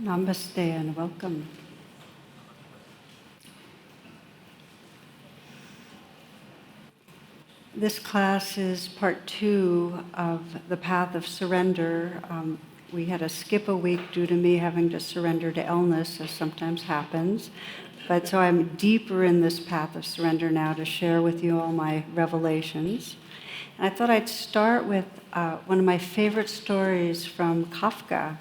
Namaste and welcome. This class is part 2 of the path of surrender. We had to skip a week due to me having to surrender to illness, as sometimes happens. But so I'm deeper in this path of surrender now to share with you all my revelations. And I thought I'd start with one of my favorite stories from Kafka.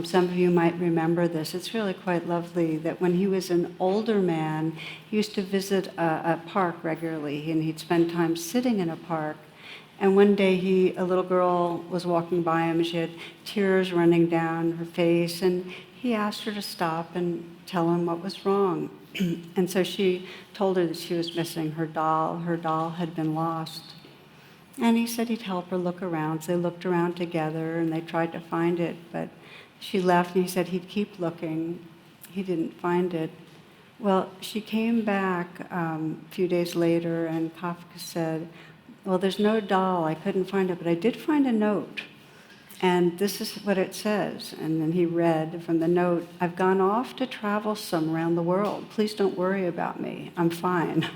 Some of you might remember this. It's really quite lovely that when he was an older man, he used to visit a park regularly, and he'd spend time sitting in a park. And one day a little girl was walking by him, and she had tears running down her face, and he asked her to stop and tell him what was wrong. And so she told her that she was missing her doll. Her doll had been lost. And he said he'd help her look around. So they looked around together, and they tried to find it, but she left, and he said he'd keep looking. He didn't find it. Well, she came back a few days later, and Kafka said, well, there's no doll. I couldn't find it, but I did find a note. And this is what it says. And then he read from the note, I've gone off to travel some around the world. Please don't worry about me. I'm fine.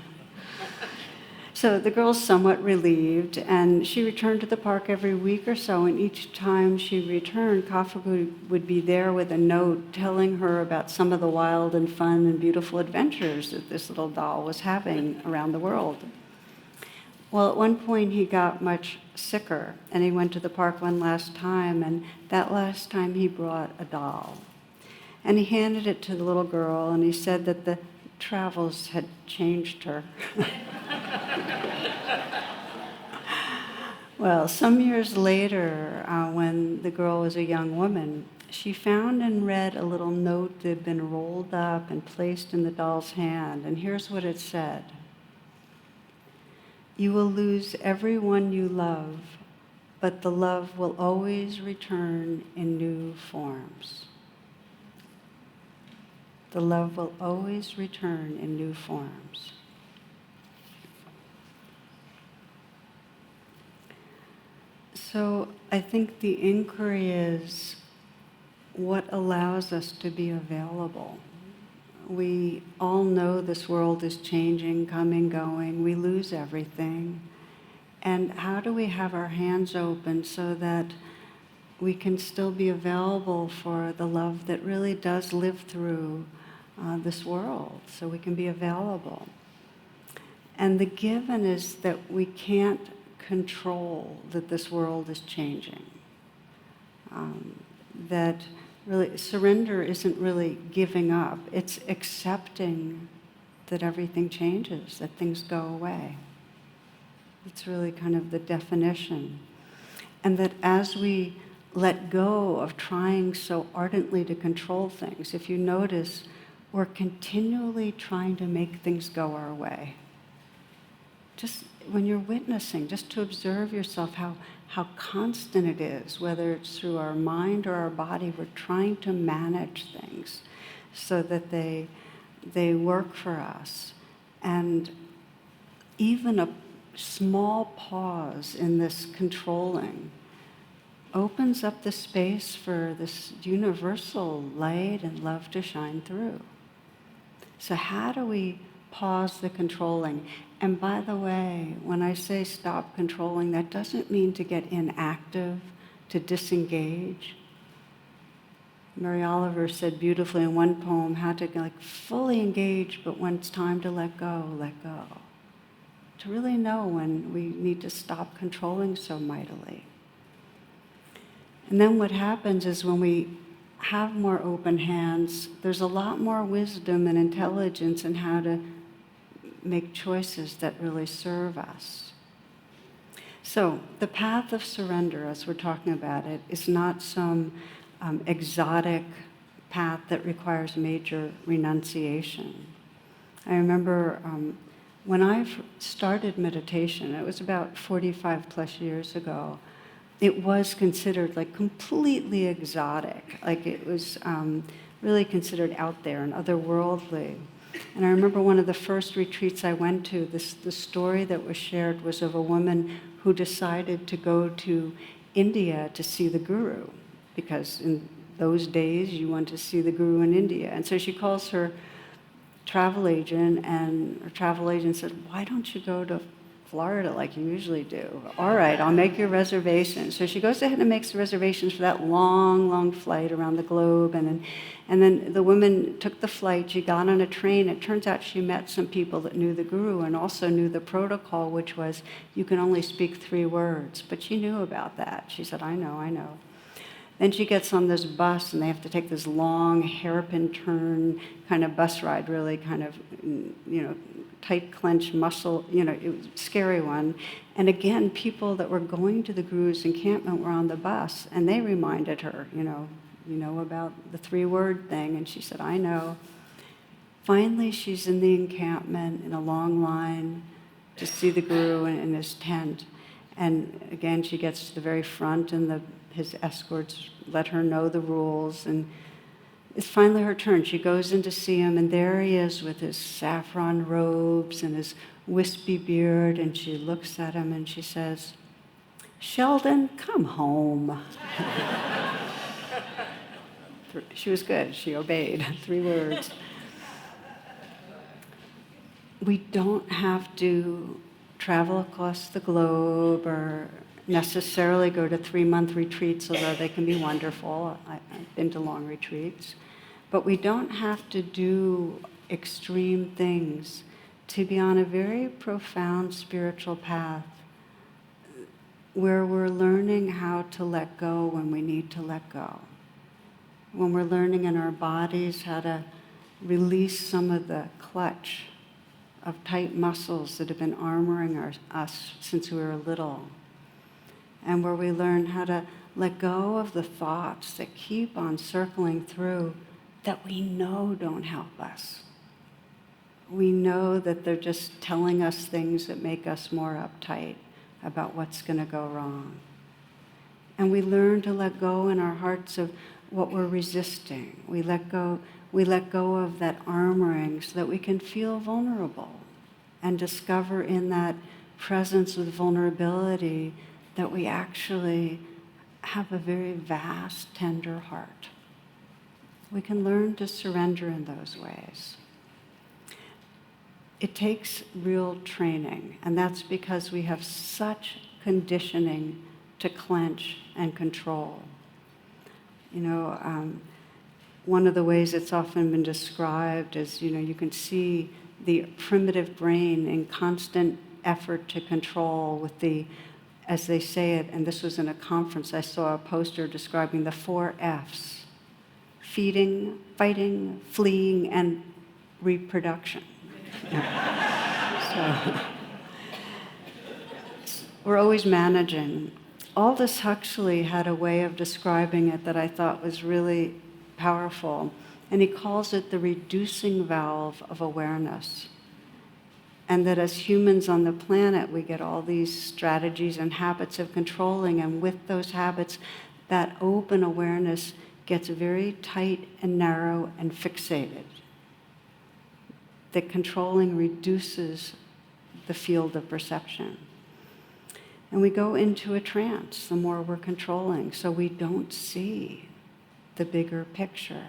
So the girl's somewhat relieved, and she returned to the park every week or so, and each time she returned, Kafka would be there with a note telling her about some of the wild and fun and beautiful adventures that this little doll was having around the world. Well, at one point he got much sicker, and he went to the park one last time, and that last time he brought a doll. And he handed it to the little girl, and he said that the travels had changed her. Well, some years later, when the girl was a young woman, she found and read a little note that had been rolled up and placed in the doll's hand. And here's what it said. You will lose everyone you love, but the love will always return in new forms. The love will always return in new forms. So I think the inquiry is what allows us to be available. We all know this world is changing, coming, going. We lose everything. And how do we have our hands open so that we can still be available for the love that really does live through this world, so we can be available? And the given is that we can't control that this world is changing. That really surrender isn't really giving up. It's accepting that everything changes, that things go away. It's really kind of the definition. And that as we let go of trying so ardently to control things, if you notice, we're continually trying to make things go our way. Just when you're witnessing, just to observe yourself how constant it is, whether it's through our mind or our body, we're trying to manage things so that they work for us. And even a small pause in this controlling opens up the space for this universal light and love to shine through. So how do we pause the controlling? And by the way, when I say stop controlling, that doesn't mean to get inactive, to disengage. Mary Oliver said beautifully in one poem how to fully engage, but when it's time to let go, let go. To really know when we need to stop controlling so mightily. And then what happens is when we have more open hands, there's a lot more wisdom and intelligence in how to make choices that really serve us. So the path of surrender, as we're talking about it, is not some exotic path that requires major renunciation. I remember when I started meditation, it was about 45 plus years ago, it was considered completely exotic. It was really considered out there and otherworldly. And I remember one of the first retreats I went to, the story that was shared was of a woman who decided to go to India to see the guru, because in those days you want to see the guru in India. And so she calls her travel agent, and her travel agent said, why don't you go to Florida like you usually do? All right, I'll make your reservation. So she goes ahead and makes the reservations for that long, long flight around the globe. And then the woman took the flight. She got on a train. It turns out she met some people that knew the guru and also knew the protocol, which was you can only speak 3 words. But she knew about that. She said, I know. Then she gets on this bus, and they have to take this long hairpin turn kind of bus ride, really kind of, tight clenched muscle, it was a scary one. And again, people that were going to the guru's encampment were on the bus, and they reminded her, you know about the 3-word thing, and she said, I know. Finally, she's in the encampment in a long line to see the guru in his tent. And again, she gets to the very front, and his escorts let her know the rules, and it's finally her turn. She goes in to see him, and there he is with his saffron robes and his wispy beard, and she looks at him and she says, Sheldon, come home. She was good. She obeyed. 3 words. We don't have to travel across the globe or necessarily go to 3-month retreats, although they can be wonderful. I've been to long retreats. But we don't have to do extreme things to be on a very profound spiritual path where we're learning how to let go when we need to let go. When we're learning in our bodies how to release some of the clutch of tight muscles that have been armoring us since we were little. And where we learn how to let go of the thoughts that keep on circling through that we know don't help us. We know that they're just telling us things that make us more uptight about what's going to go wrong. And we learn to let go in our hearts of what we're resisting. We let go of that armoring so that we can feel vulnerable and discover in that presence with vulnerability that we actually have a very vast, tender heart. We can learn to surrender in those ways. It takes real training, and that's because we have such conditioning to clench and control. One of the ways it's often been described is, you can see the primitive brain in constant effort to control with the, as they say it, and this was in a conference, I saw a poster describing the 4 Fs. Feeding, fighting, fleeing, and reproduction. So, we're always managing. Aldous Huxley had a way of describing it that I thought was really powerful, and he calls it the reducing valve of awareness. And that as humans on the planet, we get all these strategies and habits of controlling, and with those habits, that open awareness gets very tight and narrow and fixated. That controlling reduces the field of perception. And we go into a trance the more we're controlling, so we don't see the bigger picture.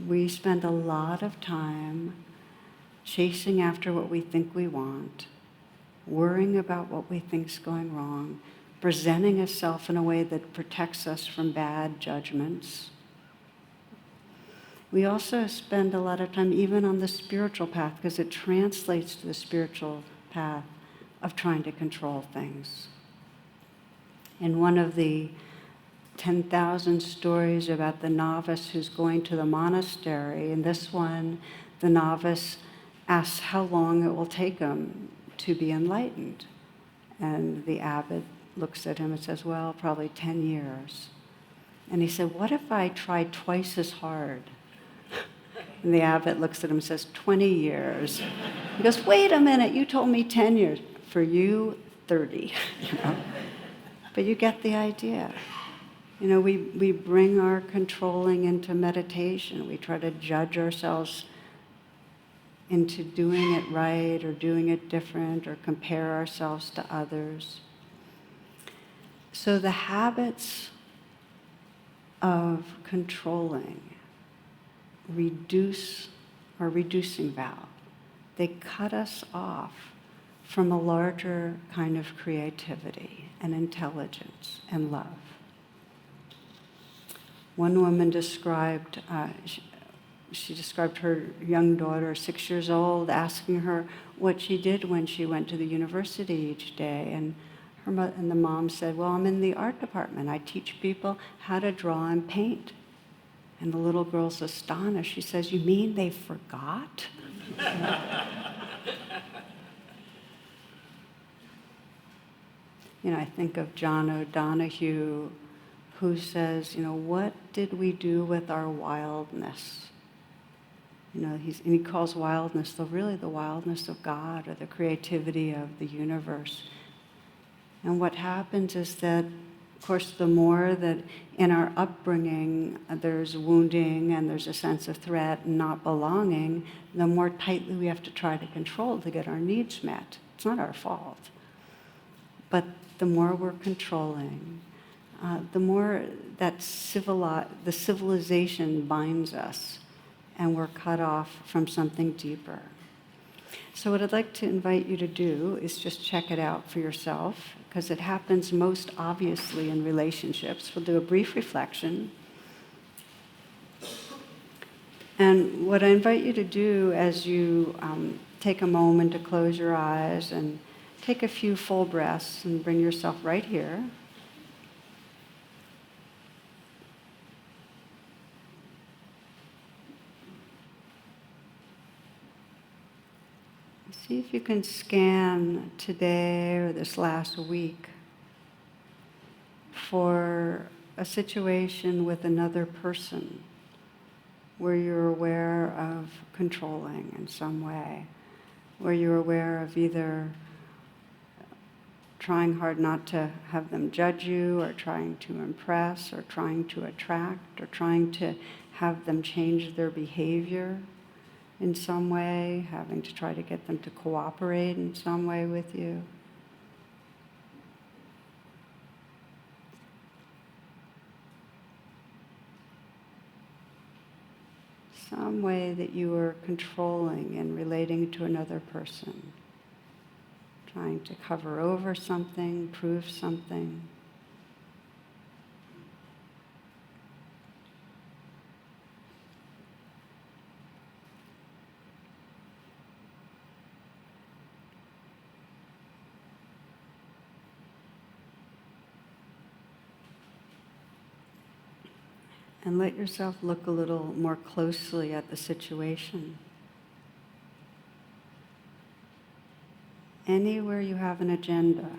We spend a lot of time chasing after what we think we want, worrying about what we think's going wrong, presenting a self in a way that protects us from bad judgments. We also spend a lot of time even on the spiritual path, because it translates to the spiritual path of trying to control things. In one of the 10,000 stories about the novice who's going to the monastery, in this one, the novice asks how long it will take him to be enlightened. And the abbot looks at him and says, well, probably 10 years. And he said, what if I tried twice as hard? And the abbot looks at him and says, 20 years. He goes, wait a minute, you told me 10 years. For you, 30. But you get the idea. We bring our controlling into meditation. We try to judge ourselves into doing it right or doing it different or compare ourselves to others. So the habits of controlling reduce or reducing valve. They cut us off from a larger kind of creativity and intelligence and love. One woman described, she described her young daughter, 6 years old, asking her what she did when she went to the university each day. And and the mom said, well, I'm in the art department. I teach people how to draw and paint. And the little girl's astonished. She says, you mean they forgot? I think of John O'Donohue, who says, what did we do with our wildness? He calls wildness really the wildness of God or the creativity of the universe. And what happens is that, of course, the more that in our upbringing there's wounding and there's a sense of threat and not belonging, the more tightly we have to try to control to get our needs met. It's not our fault. But the more we're controlling, the more that the civilization binds us and we're cut off from something deeper. So what I'd like to invite you to do is just check it out for yourself, because it happens most obviously in relationships. We'll do a brief reflection. And what I invite you to do as you take a moment to close your eyes and take a few full breaths and bring yourself right here. See if you can scan today or this last week for a situation with another person where you're aware of controlling in some way, where you're aware of either trying hard not to have them judge you, or trying to impress, or trying to attract, or trying to have them change their behavior in some way, having to try to get them to cooperate in some way with you. Some way that you are controlling and relating to another person, trying to cover over something, prove something. And let yourself look a little more closely at the situation. Anywhere you have an agenda,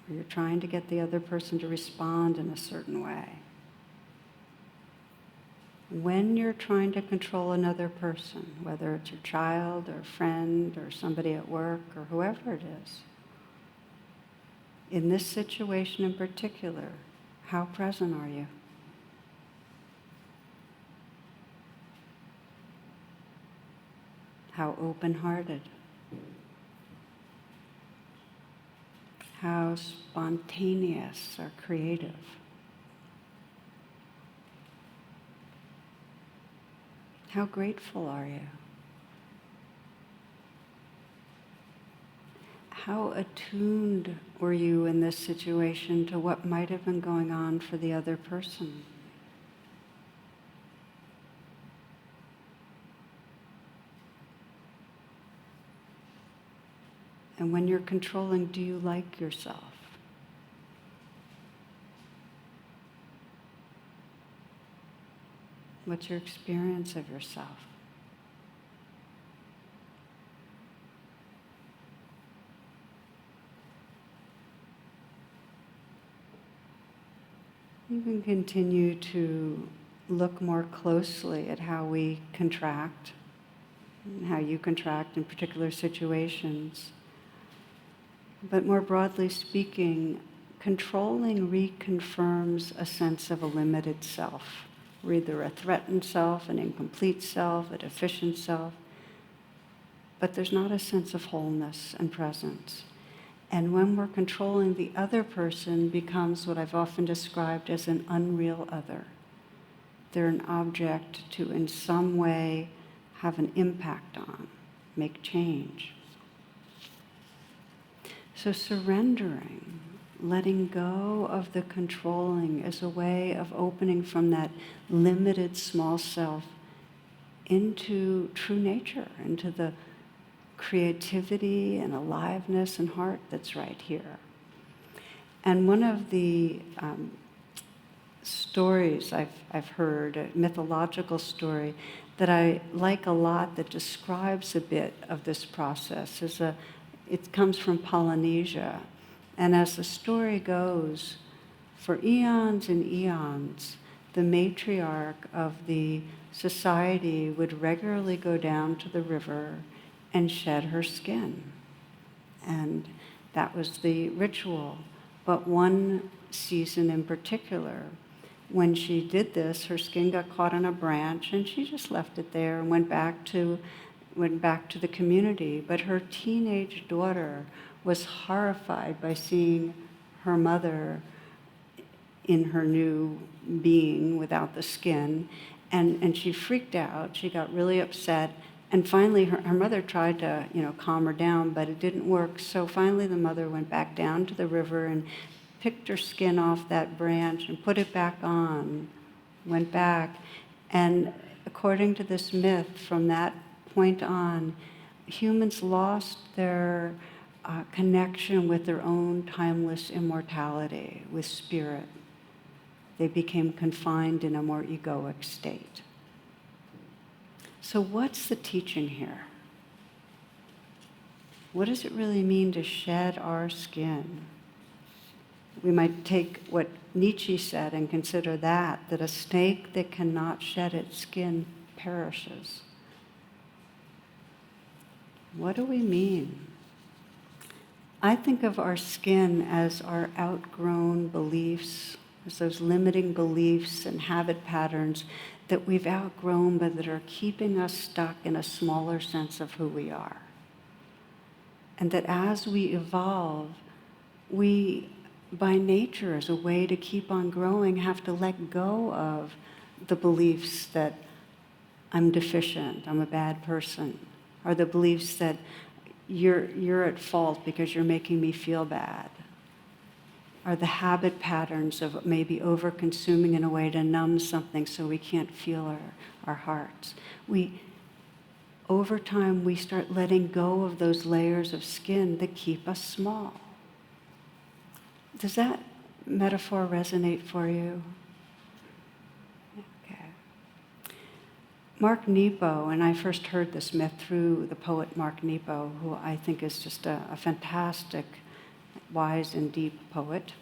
where you're trying to get the other person to respond in a certain way. When you're trying to control another person, whether it's your child or a friend or somebody at work or whoever it is, in this situation in particular, how present are you? How open-hearted? How spontaneous or creative? How grateful are you? How attuned were you in this situation to what might have been going on for the other person? And when you're controlling, do you like yourself? What's your experience of yourself? You can continue to look more closely at how we contract, and how you contract in particular situations. But more broadly speaking, controlling reconfirms a sense of a limited self. We're either a threatened self, an incomplete self, a deficient self, but there's not a sense of wholeness and presence. And when we're controlling, the other person becomes what I've often described as an unreal other. They're an object to, in some way, have an impact on, make change. So surrendering, letting go of the controlling, is a way of opening from that limited small self into true nature, into the creativity and aliveness and heart that's right here. And one of the stories I've heard, a mythological story that I like a lot that describes a bit of this process, it comes from Polynesia. And as the story goes, for eons and eons, the matriarch of the society would regularly go down to the river and shed her skin. And that was the ritual. But one season in particular, when she did this, her skin got caught on a branch and she just left it there and went back to the community. But her teenage daughter was horrified by seeing her mother in her new being without the skin, and she freaked out. She got really upset. And finally, her mother tried to, calm her down, but it didn't work. So finally, the mother went back down to the river and picked her skin off that branch and put it back on, went back. And according to this myth, from that point on, humans lost their connection with their own timeless immortality, with spirit. They became confined in a more egoic state. So what's the teaching here? What does it really mean to shed our skin? We might take what Nietzsche said and consider that a snake that cannot shed its skin perishes. What do we mean? I think of our skin as our outgrown beliefs, as those limiting beliefs and habit patterns that we've outgrown but that are keeping us stuck in a smaller sense of who we are. And that as we evolve, we, by nature, as a way to keep on growing, have to let go of the beliefs that I'm deficient, I'm a bad person, or the beliefs that you're at fault because you're making me feel bad, are the habit patterns of maybe over-consuming in a way to numb something so we can't feel our hearts. Over time, we start letting go of those layers of skin that keep us small. Does that metaphor resonate for you? Okay. Mark Nepo, and I first heard this myth through the poet Mark Nepo, who I think is just a fantastic, wise and deep poet.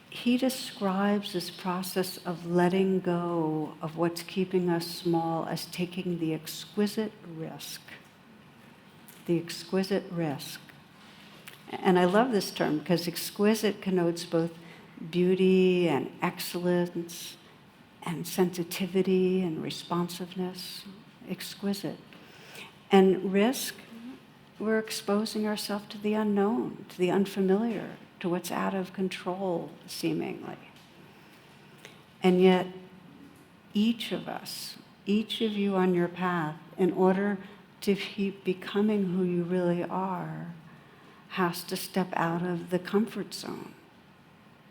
He describes this process of letting go of what's keeping us small as taking the exquisite risk. The exquisite risk. And I love this term because exquisite connotes both beauty and excellence and sensitivity and responsiveness. Exquisite. And risk, we're exposing ourselves to the unknown, to the unfamiliar, to what's out of control, seemingly. And yet, each of us, each of you on your path, in order to keep becoming who you really are, has to step out of the comfort zone.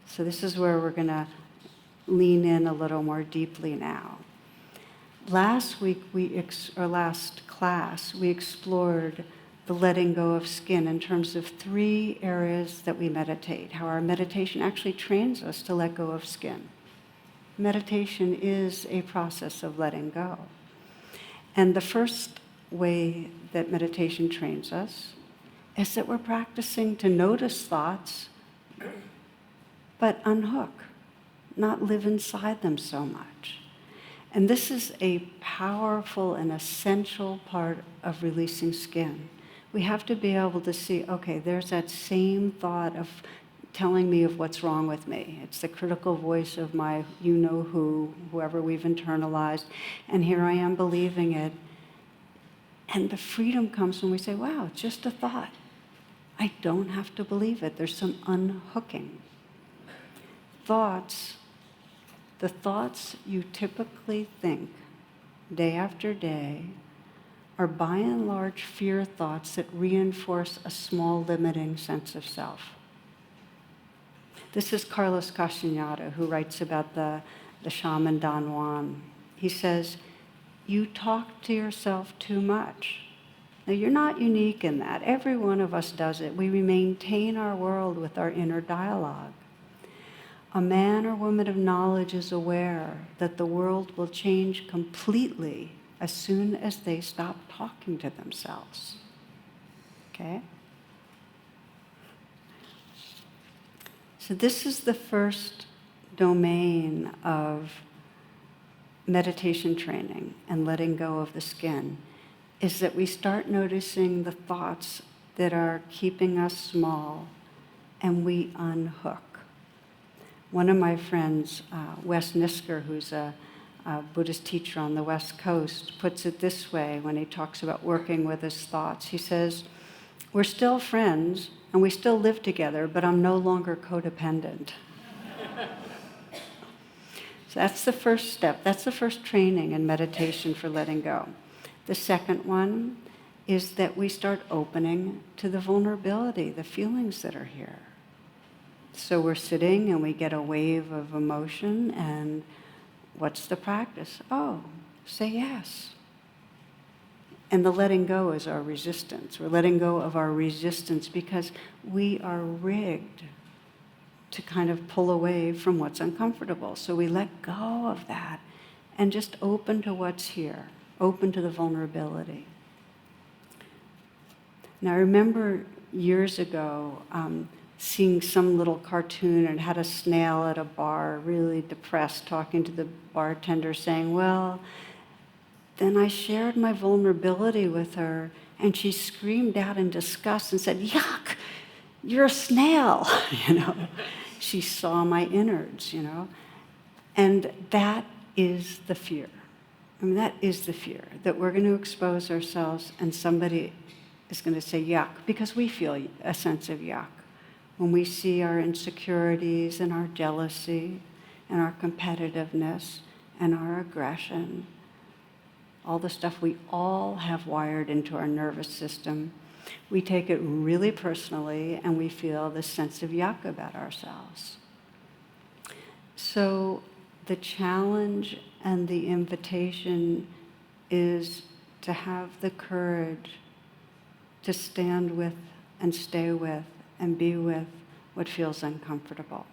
So this is where we're going to lean in a little more deeply now. Last class, we explored the letting go of skin in terms of 3 areas that we meditate, how our meditation actually trains us to let go of skin. Meditation is a process of letting go. And the first way that meditation trains us is that we're practicing to notice thoughts, but unhook, not live inside them so much. And this is a powerful and essential part of releasing skin. We have to be able to see, okay, there's that same thought of telling me of what's wrong with me. It's the critical voice of my you-know-who, whoever we've internalized, and here I am believing it. And the freedom comes when we say, wow, it's just a thought. I don't have to believe it. There's some unhooking. Thoughts, the thoughts you typically think day after day are by and large fear thoughts that reinforce a small limiting sense of self. This is Carlos Castaneda, who writes about the shaman Don Juan. He says, you talk to yourself too much. Now, you're not unique in that. Every one of us does it. We maintain our world with our inner dialogue. A man or woman of knowledge is aware that the world will change completely as soon as they stop talking to themselves. Okay? So this is the first domain of meditation training and letting go of the skin, is that we start noticing the thoughts that are keeping us small and we unhook. One of my friends, Wes Nisker, who's a Buddhist teacher on the West Coast, puts it this way when he talks about working with his thoughts. He says, we're still friends and we still live together, but I'm no longer codependent. So that's the first step. That's the first training in meditation for letting go. The second one is that we start opening to the vulnerability, the feelings that are here. So we're sitting and we get a wave of emotion, and what's the practice? Oh, say yes. And the letting go is our resistance. We're letting go of our resistance because we are rigged to kind of pull away from what's uncomfortable. So we let go of that and just open to what's here, open to the vulnerability. Now, I remember years ago seeing some little cartoon, and it had a snail at a bar, really depressed, talking to the bartender, saying, well, then I shared my vulnerability with her, and she screamed out in disgust and said, yuck, you're a snail, you know. She saw my innards, you know. And that is the fear. I mean, that is the fear, that we're going to expose ourselves and somebody is going to say yuck, because we feel a sense of yuck when we see our insecurities and our jealousy and our competitiveness and our aggression, all the stuff we all have wired into our nervous system. We take it really personally and we feel this sense of yuck about ourselves. So the challenge and the invitation is to have the courage to stand with and stay with and be with what feels uncomfortable.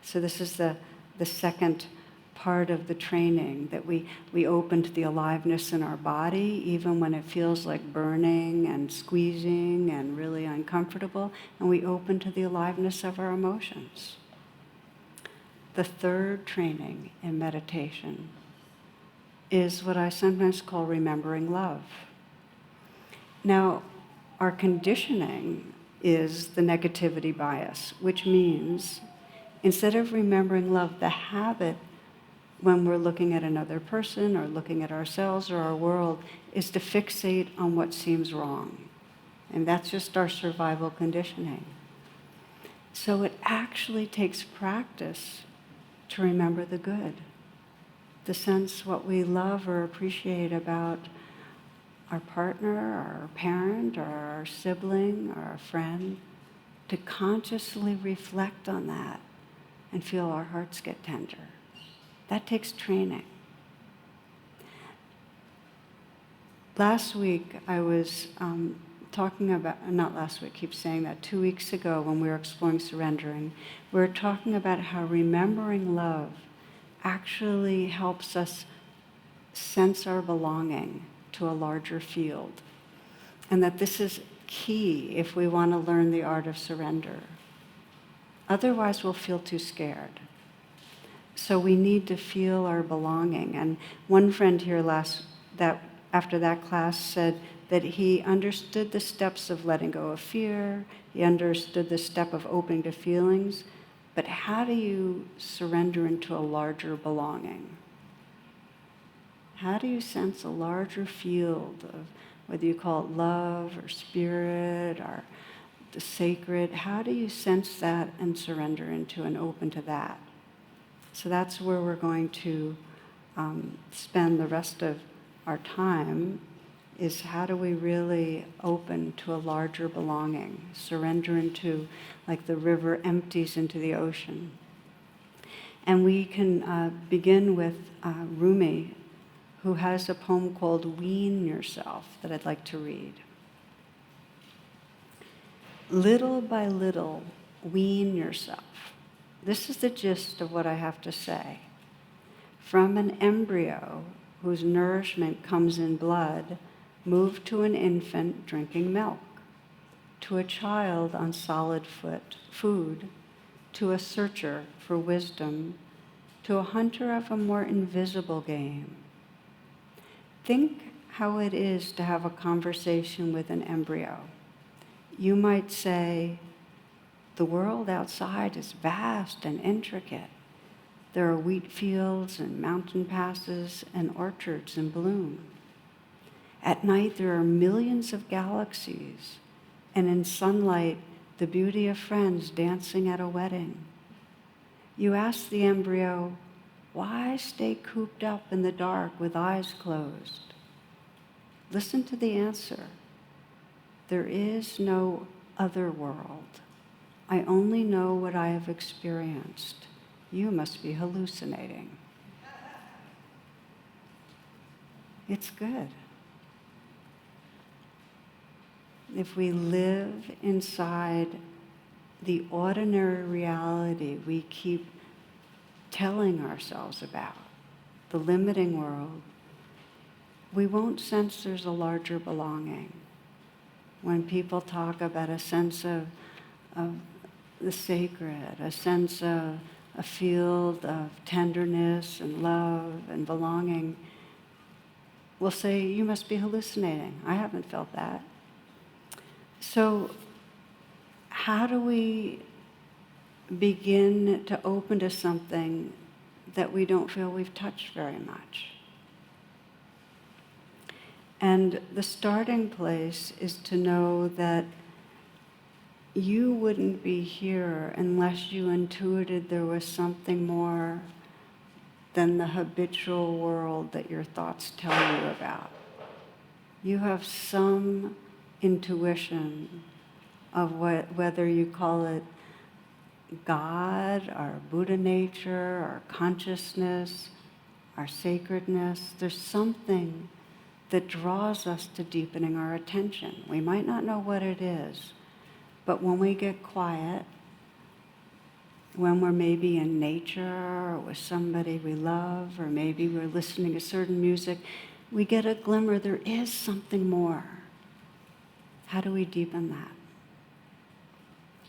So this is the second part of the training, that we open to the aliveness in our body, even when it feels like burning and squeezing and really uncomfortable, and we open to the aliveness of our emotions. The third training in meditation is what I sometimes call remembering love. Now, our conditioning is the negativity bias, which means instead of remembering love, the habit when we're looking at another person or looking at ourselves or our world is to fixate on what seems wrong. And that's just our survival conditioning. So it actually takes practice to remember the good, the sense what we love or appreciate about our partner, or our parent, or our sibling, or our friend, to consciously reflect on that and feel our hearts get tender. That takes training. Last week, I was talking about, not last week, I keep saying that, 2 weeks ago when we were exploring surrendering, we were talking about how remembering love actually helps us sense our belonging to a larger field. And that this is key if we want to learn the art of surrender. Otherwise, we'll feel too scared. So we need to feel our belonging. And one friend here after that class said that he understood the steps of letting go of fear, he understood the step of opening to feelings, but how do you surrender into a larger belonging? How do you sense a larger field of whether you call it love or spirit or the sacred. How do you sense that and surrender into and open to that? So that's where we're going to spend the rest of our time, is how do we really open to a larger belonging, surrender into, like the river empties into the ocean. And we can begin with Rumi, who has a poem called Wean Yourself that I'd like to read. Little by little, wean yourself. This is the gist of what I have to say. From an embryo whose nourishment comes in blood, move to an infant drinking milk, to a child on solid food, to a searcher for wisdom, to a hunter of a more invisible game. Think how it is to have a conversation with an embryo. You might say, the world outside is vast and intricate. There are wheat fields and mountain passes and orchards in bloom. At night there are millions of galaxies, and in sunlight the beauty of friends dancing at a wedding. You ask the embryo, why stay cooped up in the dark with eyes closed? Listen to the answer. There is no other world. I only know what I have experienced. You must be hallucinating. It's good. If we live inside the ordinary reality we keep telling ourselves about, the limiting world, we won't sense there's a larger belonging. When people talk about a sense of the sacred, a sense of a field of tenderness and love and belonging, we'll say, you must be hallucinating. I haven't felt that. So how do we begin to open to something that we don't feel we've touched very much? And the starting place is to know that you wouldn't be here unless you intuited there was something more than the habitual world that your thoughts tell you about. You have some intuition of whether you call it God, or Buddha nature, or consciousness, our sacredness. There's something that draws us to deepening our attention. We might not know what it is, but when we get quiet, when we're maybe in nature or with somebody we love, or maybe we're listening to certain music, we get a glimmer, there is something more. How do we deepen that?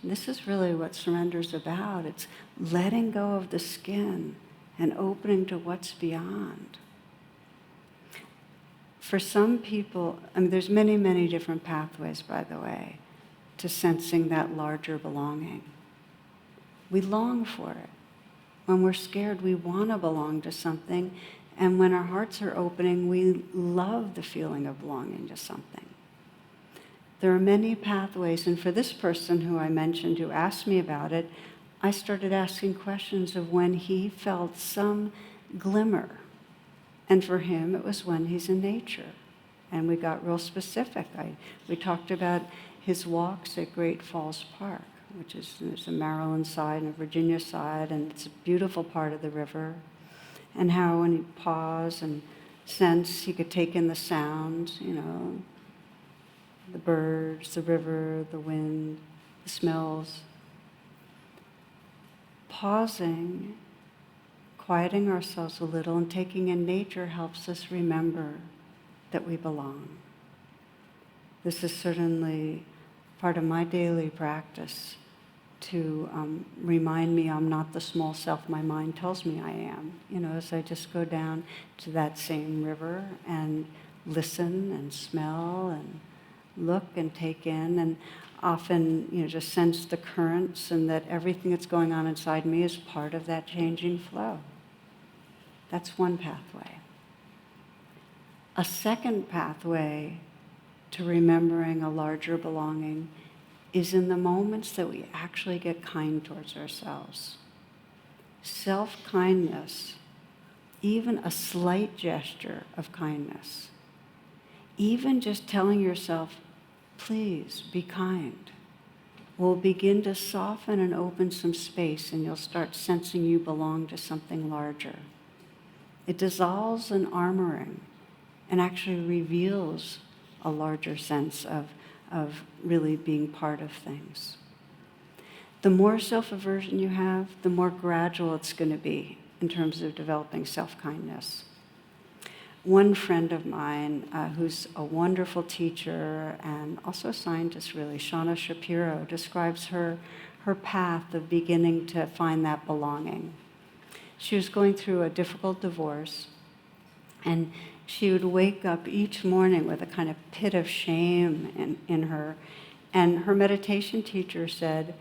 This is really what surrender's about. It's letting go of the skin and opening to what's beyond. For some people, there's many, many different pathways, by the way, to sensing that larger belonging. We long for it. When we're scared, we want to belong to something. And when our hearts are opening, we love the feeling of belonging to something. There are many pathways, and for this person who I mentioned who asked me about it, I started asking questions of when he felt some glimmer. And for him, it was when he's in nature. And we got real specific. We talked about his walks at Great Falls Park, which is, there's a Maryland side and a Virginia side, and it's a beautiful part of the river. And how when he paused and sensed, he could take in the sounds, the birds, the river, the wind, the smells. Pausing, quieting ourselves a little, and taking in nature helps us remember that we belong. This is certainly part of my daily practice to remind me I'm not the small self my mind tells me I am. As I just go down to that same river and listen and smell and look and take in, and often just sense the currents, and that everything that's going on inside me is part of that changing flow. That's one pathway. A second pathway to remembering a larger belonging is in the moments that we actually get kind towards ourselves. Self-kindness, even a slight gesture of kindness, even just telling yourself, please be kind, will begin to soften and open some space, and you'll start sensing you belong to something larger. It dissolves an armoring and actually reveals a larger sense of really being part of things. The more self-aversion you have, the more gradual it's going to be in terms of developing self-kindness. One friend of mine, who's a wonderful teacher and also a scientist really, Shauna Shapiro, describes her path of beginning to find that belonging. She was going through a difficult divorce, and she would wake up each morning with a kind of pit of shame in her. And her meditation teacher said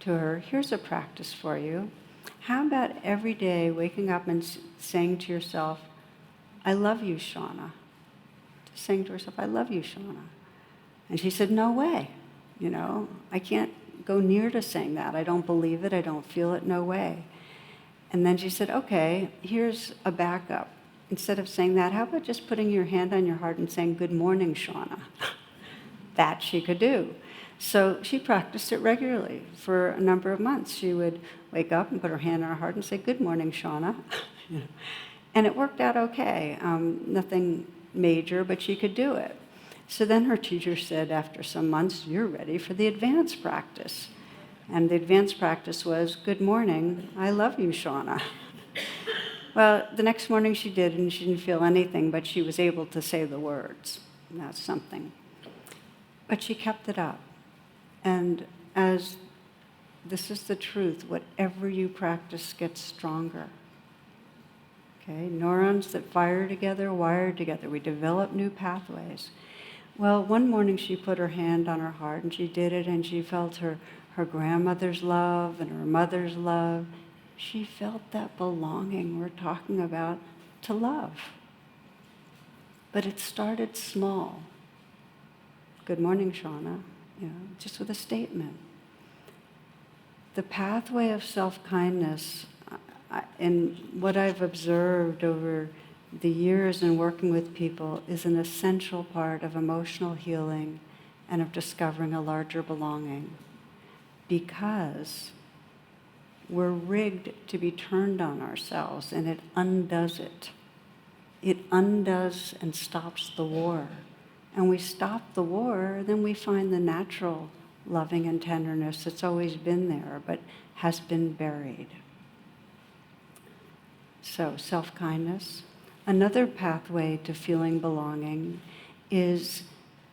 to her, here's a practice for you. How about every day waking up and saying to yourself, I love you, Shauna. Just saying to herself, I love you, Shauna. And she said, no way. I can't go near to saying that. I don't believe it. I don't feel it. No way. And then she said, okay, here's a backup. Instead of saying that, how about just putting your hand on your heart and saying, good morning, Shauna? That she could do. So she practiced it regularly for a number of months. She would wake up and put her hand on her heart and say, good morning, Shauna. And it worked out okay. Nothing major, but she could do it. So then her teacher said, after some months, you're ready for the advanced practice. And the advanced practice was, good morning, I love you, Shauna. Well, the next morning she did, and she didn't feel anything, but she was able to say the words. And that's something. But she kept it up. And as this is the truth, whatever you practice gets stronger. Okay? Neurons that fire together, wire together. We develop new pathways. Well, one morning she put her hand on her heart, and she did it, and she felt her grandmother's love and her mother's love. She felt that belonging we're talking about to love. But it started small. Good morning, Shauna, just with a statement. The pathway of self-kindness, in what I've observed over the years in working with people, is an essential part of emotional healing and of discovering a larger belonging. Because we're rigged to be turned on ourselves, and it undoes it. It undoes and stops the war. And we stop the war, then we find the natural loving and tenderness that's always been there, but has been buried. So, self-kindness. Another pathway to feeling belonging is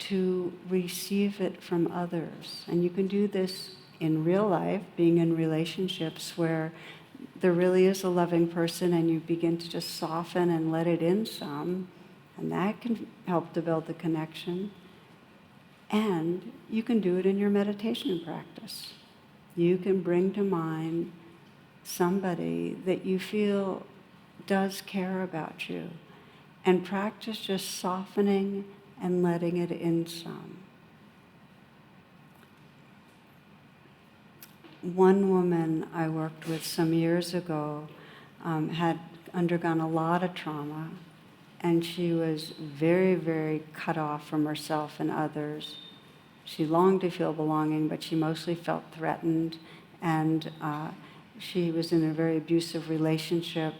to receive it from others. And you can do this in real life, being in relationships where there really is a loving person and you begin to just soften and let it in some, and that can help to build the connection. And you can do it in your meditation practice. You can bring to mind somebody that you feel does care about you and practice just softening and letting it in some. One woman I worked with some years ago had undergone a lot of trauma, and she was very, very cut off from herself and others. She longed to feel belonging, but she mostly felt threatened, and she was in a very abusive relationship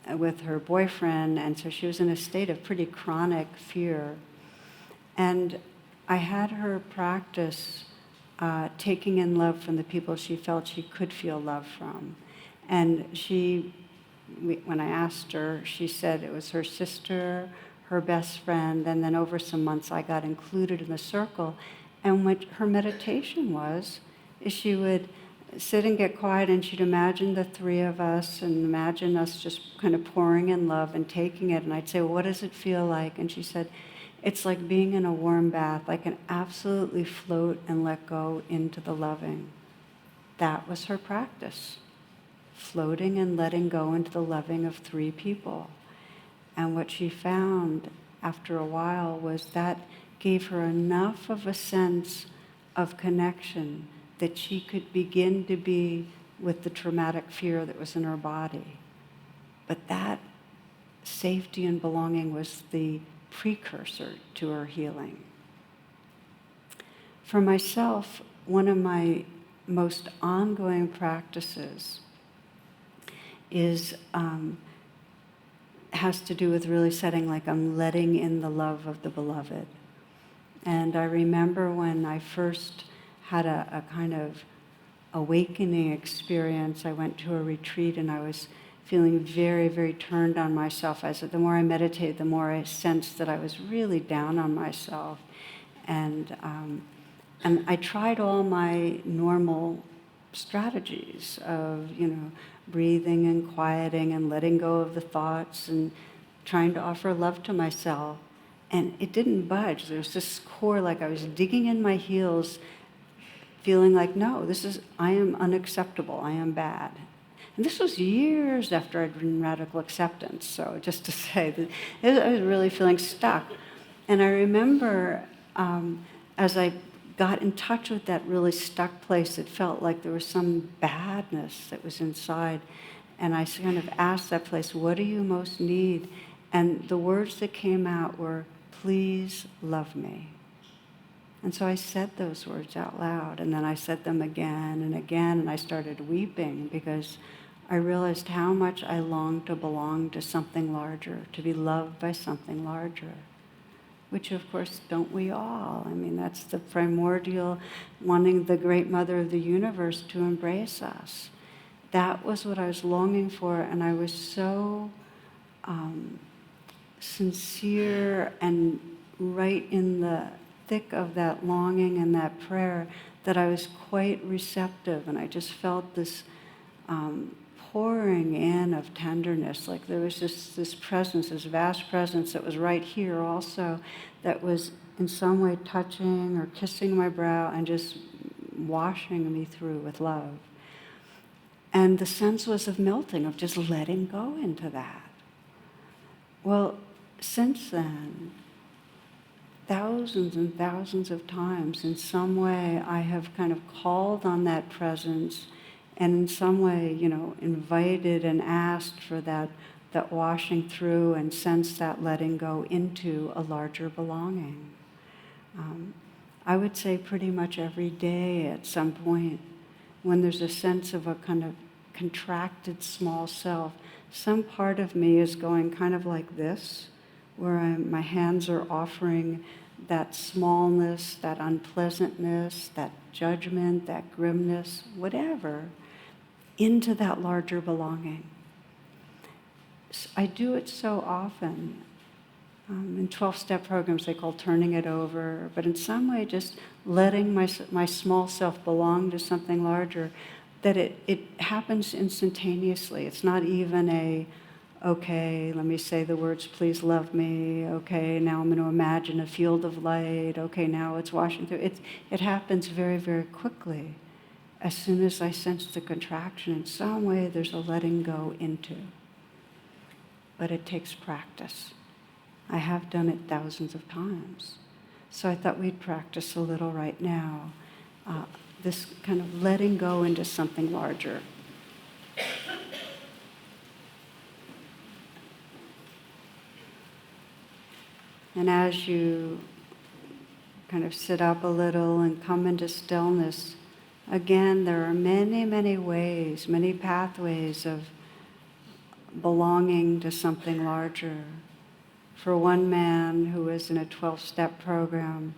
with her boyfriend, and so she was in a state of pretty chronic fear. And I had her practice taking in love from the people she felt she could feel love from. And when I asked her, she said it was her sister, her best friend, and then over some months I got included in the circle. And what her meditation was, is she would sit and get quiet, and she'd imagine the three of us and imagine us just kind of pouring in love and taking it. And I'd say, well, what does it feel like? And she said, it's like being in a warm bath. I can absolutely float and let go into the loving. That was her practice. Floating and letting go into the loving of three people. And what she found after a while was that gave her enough of a sense of connection, that she could begin to be with the traumatic fear that was in her body. But that safety and belonging was the precursor to her healing. For myself, one of my most ongoing practices is has to do with really setting, like, I'm letting in the love of the beloved. And I remember when I first had a kind of awakening experience, I went to a retreat and I was feeling very, very turned on myself. The more I meditated, the more I sensed that I was really down on myself. And I tried all my normal strategies of, breathing and quieting and letting go of the thoughts and trying to offer love to myself. And it didn't budge. There was this core, like I was digging in my heels, feeling like, no, I am unacceptable, I am bad. And this was years after I'd been in radical acceptance, so just to say that I was really feeling stuck. And I remember as I got in touch with that really stuck place, it felt like there was some badness that was inside. And I kind of asked that place, what do you most need? And the words that came out were, please love me. And so I said those words out loud, and then I said them again and again, and I started weeping because I realized how much I longed to belong to something larger, to be loved by something larger. Which, of course, don't we all? I mean, that's the primordial wanting the great mother of the universe to embrace us. That was what I was longing for, and I was so sincere and right in the thick of that longing and that prayer that I was quite receptive, and I just felt this pouring in of tenderness, like there was just this presence, this vast presence that was right here also, that was in some way touching or kissing my brow and just washing me through with love. And the sense was of melting, of just letting go into that. Well, since then, thousands and thousands of times, in some way, I have kind of called on that presence and in some way, invited and asked for that washing through and sense that letting go into a larger belonging. I would say pretty much every day at some point, when there's a sense of a kind of contracted small self, some part of me is going kind of like this, where my hands are offering that smallness, that unpleasantness, that judgment, that grimness, whatever, into that larger belonging. I do it so often. In 12-step programs, they call turning it over, but in some way just letting my small self belong to something larger, that it happens instantaneously. It's not even okay, let me say the words, please love me, okay, now I'm going to imagine a field of light, okay, now it's washing through. It happens very, very quickly. As soon as I sense the contraction, in some way there's a letting go into. But it takes practice. I have done it thousands of times. So I thought we'd practice a little right now, this kind of letting go into something larger. And as you kind of sit up a little and come into stillness, again, there are many, many ways, many pathways of belonging to something larger. For one man who was in a 12-step program,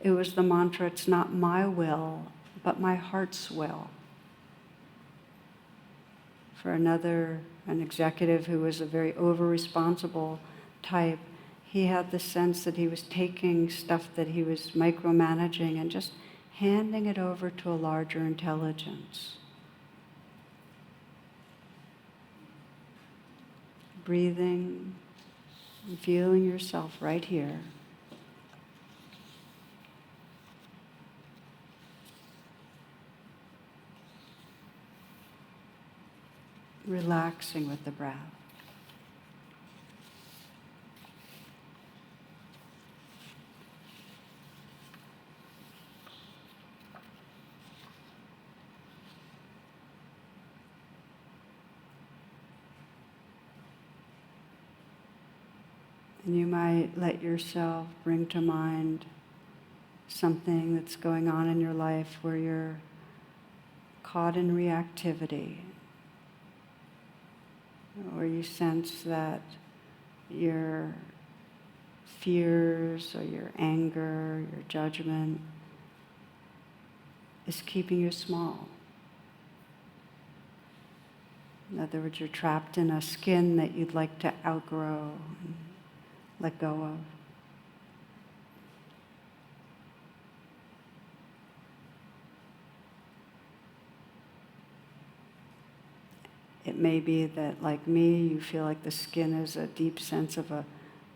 it was the mantra, it's not my will, but my heart's will. For another, an executive who was a very over-responsible type, he had the sense that he was taking stuff that he was micromanaging and just handing it over to a larger intelligence. Breathing, and feeling yourself right here. Relaxing with the breath. And you might let yourself bring to mind something that's going on in your life where you're caught in reactivity, or you sense that your fears or your anger, your judgment is keeping you small. In other words, you're trapped in a skin that you'd like to outgrow and let go of. It may be that, like me, you feel like the skin is a deep sense of a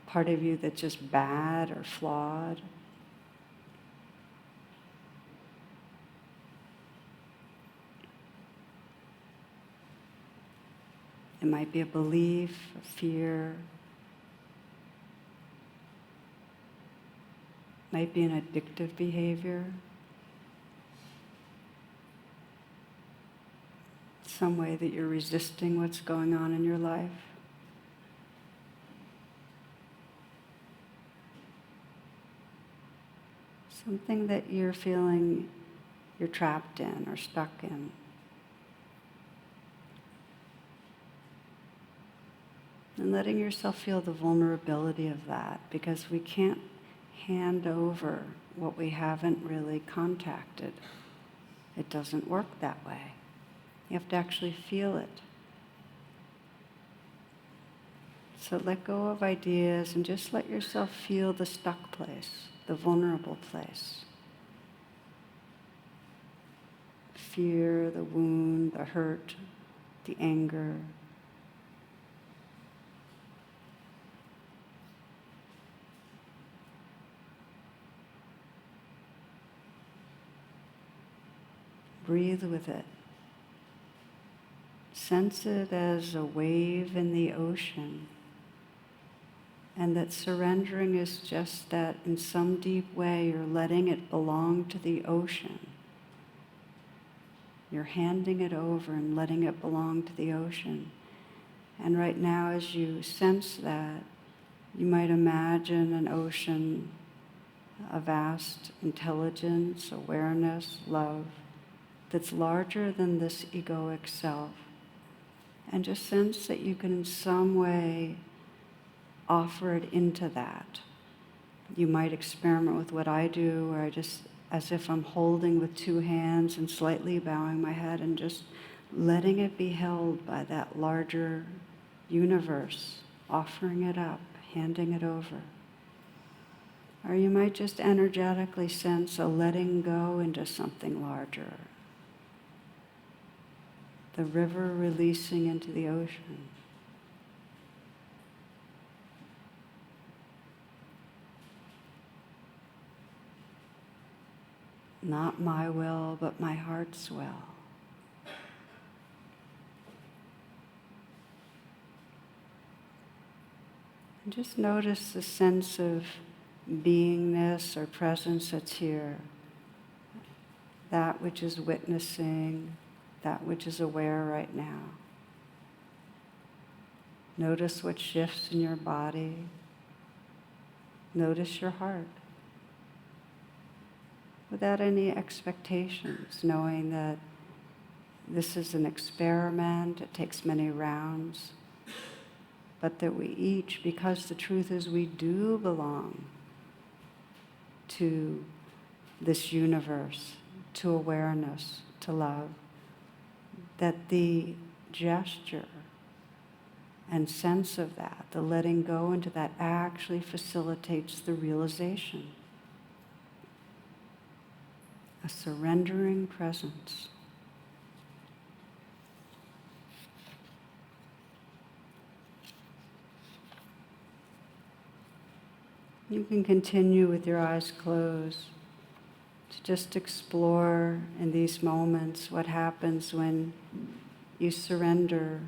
part of you that's just bad or flawed. It might be a belief, a fear. It might be an addictive behavior. Some way that you're resisting what's going on in your life. Something that you're feeling you're trapped in or stuck in. And letting yourself feel the vulnerability of that, because we can't hand over what we haven't really contacted. It doesn't work that way. You have to actually feel it. So let go of ideas and just let yourself feel the stuck place, the vulnerable place. Fear, the wound, the hurt, the anger. Breathe with it. Sense it as a wave in the ocean, and that surrendering is just that in some deep way you're letting it belong to the ocean. You're handing it over and letting it belong to the ocean. And right now, as you sense that, you might imagine an ocean, a vast intelligence, awareness, love, that's larger than this egoic self. And just sense that you can in some way offer it into that. You might experiment with what I do, where I just, as if I'm holding with two hands and slightly bowing my head and just letting it be held by that larger universe, offering it up, handing it over. Or you might just energetically sense a letting go into something larger. The river releasing into the ocean. Not my will, but my heart's will. And just notice the sense of beingness or presence that's here. That which is witnessing, that which is aware right now. Notice what shifts in your body. Notice your heart. Without any expectations, knowing that this is an experiment, it takes many rounds, but that we each, because the truth is we do belong to this universe, to awareness, to love, that the gesture and sense of that, the letting go into that, actually facilitates the realization. A surrendering presence. You can continue with your eyes closed to just explore in these moments what happens when you surrender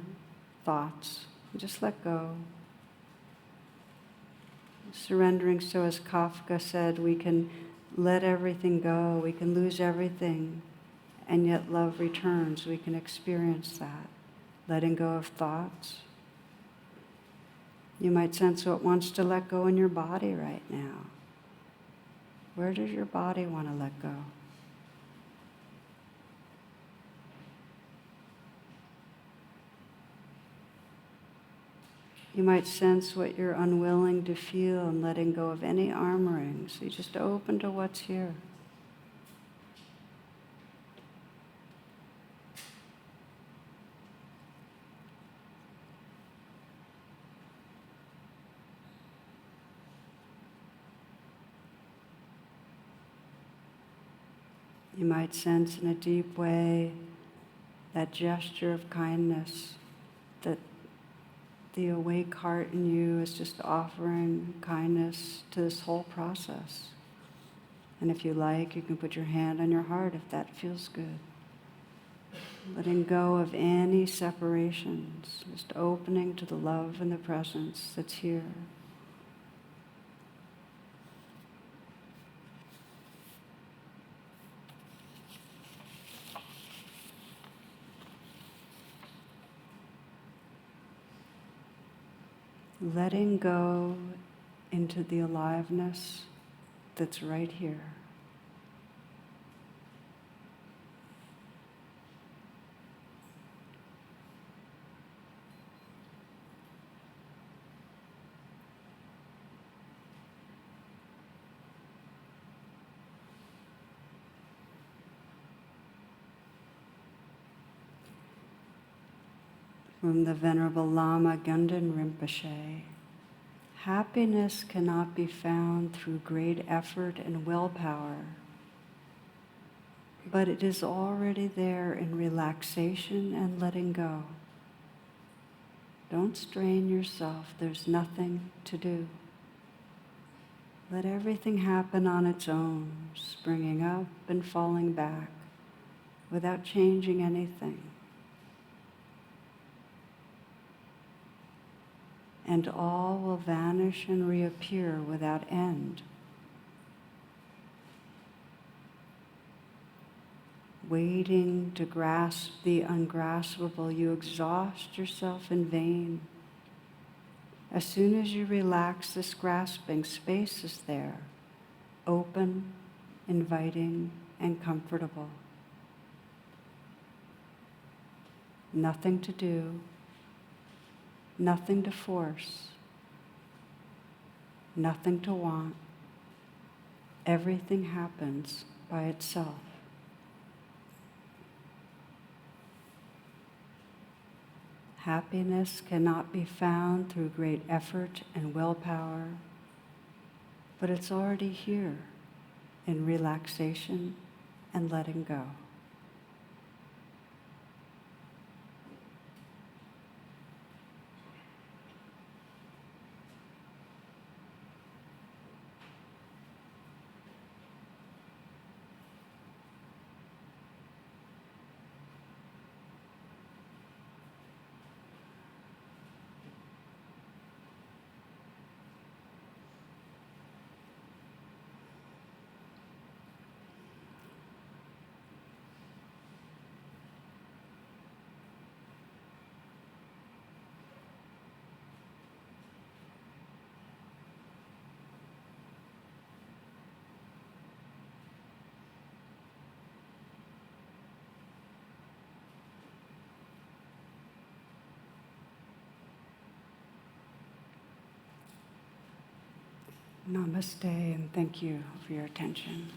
thoughts. Just let go. Surrendering, so as Kafka said, we can let everything go, we can lose everything, and yet love returns. We can experience that. Letting go of thoughts. You might sense what wants to let go in your body right now. Where does your body want to let go? You might sense what you're unwilling to feel and letting go of any armoring. So you just open to what's here. You might sense in a deep way that gesture of kindness, that the awake heart in you is just offering kindness to this whole process. And if you like, you can put your hand on your heart if that feels good. Letting go of any separations, just opening to the love and the presence that's here. Letting go into the aliveness that's right here. From the Venerable Lama Gundan Rinpoche, happiness cannot be found through great effort and willpower, but it is already there in relaxation and letting go. Don't strain yourself, there's nothing to do. Let everything happen on its own, springing up and falling back, without changing anything. And all will vanish and reappear without end. Waiting to grasp the ungraspable, you exhaust yourself in vain. As soon as you relax this grasping, space is there, open, inviting, and comfortable. Nothing to do, nothing to force, nothing to want. Everything happens by itself. Happiness cannot be found through great effort and willpower, but it's already here in relaxation and letting go. Namaste, and thank you for your attention.